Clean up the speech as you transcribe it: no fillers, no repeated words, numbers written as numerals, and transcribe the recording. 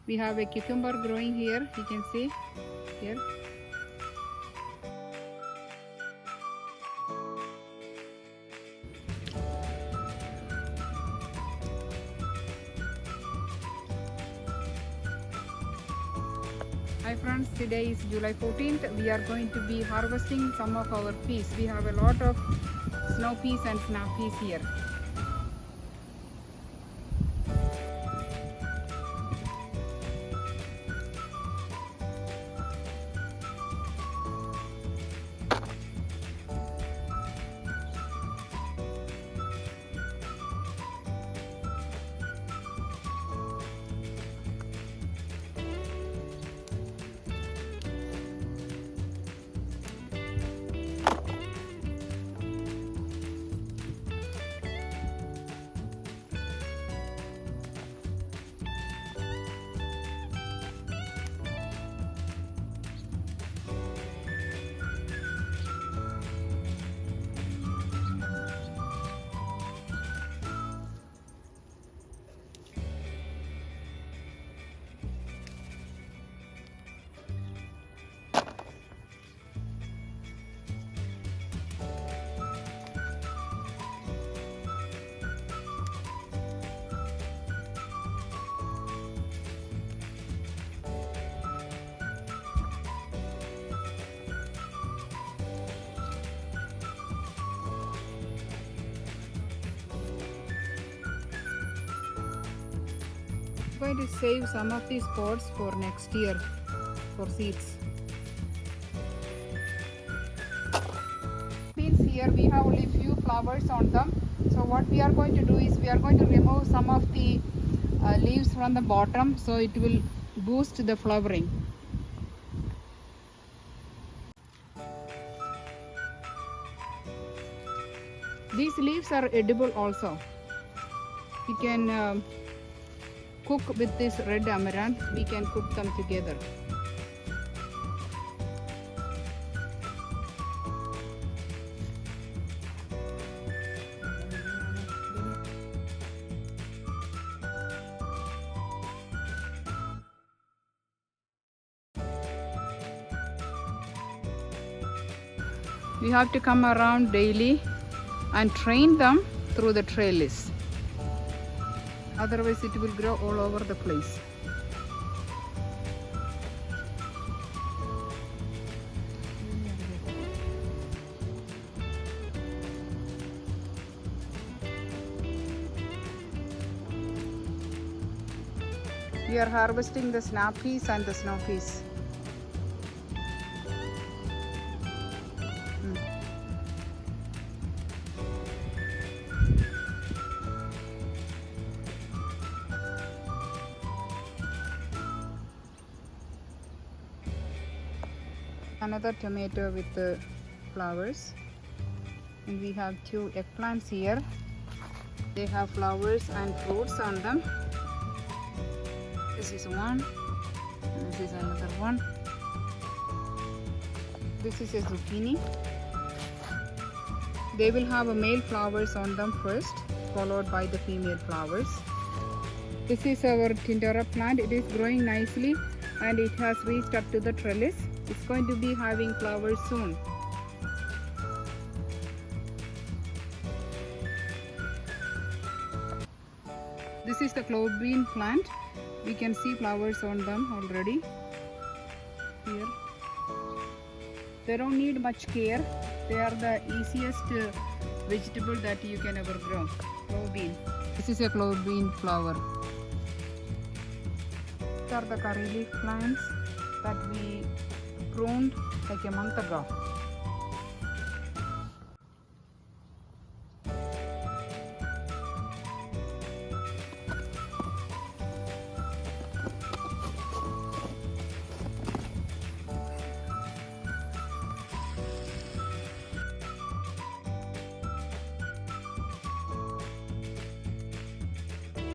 We have a cucumber growing here, you can see here. Hi friends, today is July 14th. We are going to be harvesting some of our peas. We have a lot of snow peas and snap peas here. I'm going to save some of these pods for next year for seeds. Beans here we have only few flowers on them. So what we are going to do is we are going to remove some of the leaves from the bottom, so it will boost the flowering. These leaves are edible also. We can cook with this red amaranth. We can cook them together. We have to come around daily and train them through the trellis. Otherwise it will grow all over the place. We are harvesting the snap peas and the snow peas. Another tomato with the flowers, and we have two eggplants here. They have flowers and fruits on them. This is one, and this is another one. This is a zucchini. They will have a male flowers on them first, followed by the female flowers. This is our Tindora plant. It is growing nicely and it has reached up to the trellis. It's going to be having flowers soon. This is the clove bean plant. We can see flowers on them already. Here. They don't need much care. They are the easiest vegetable that you can ever grow. Clove bean. This is a clove bean flower. These are the curry leaf plants that we pruned like a month ago.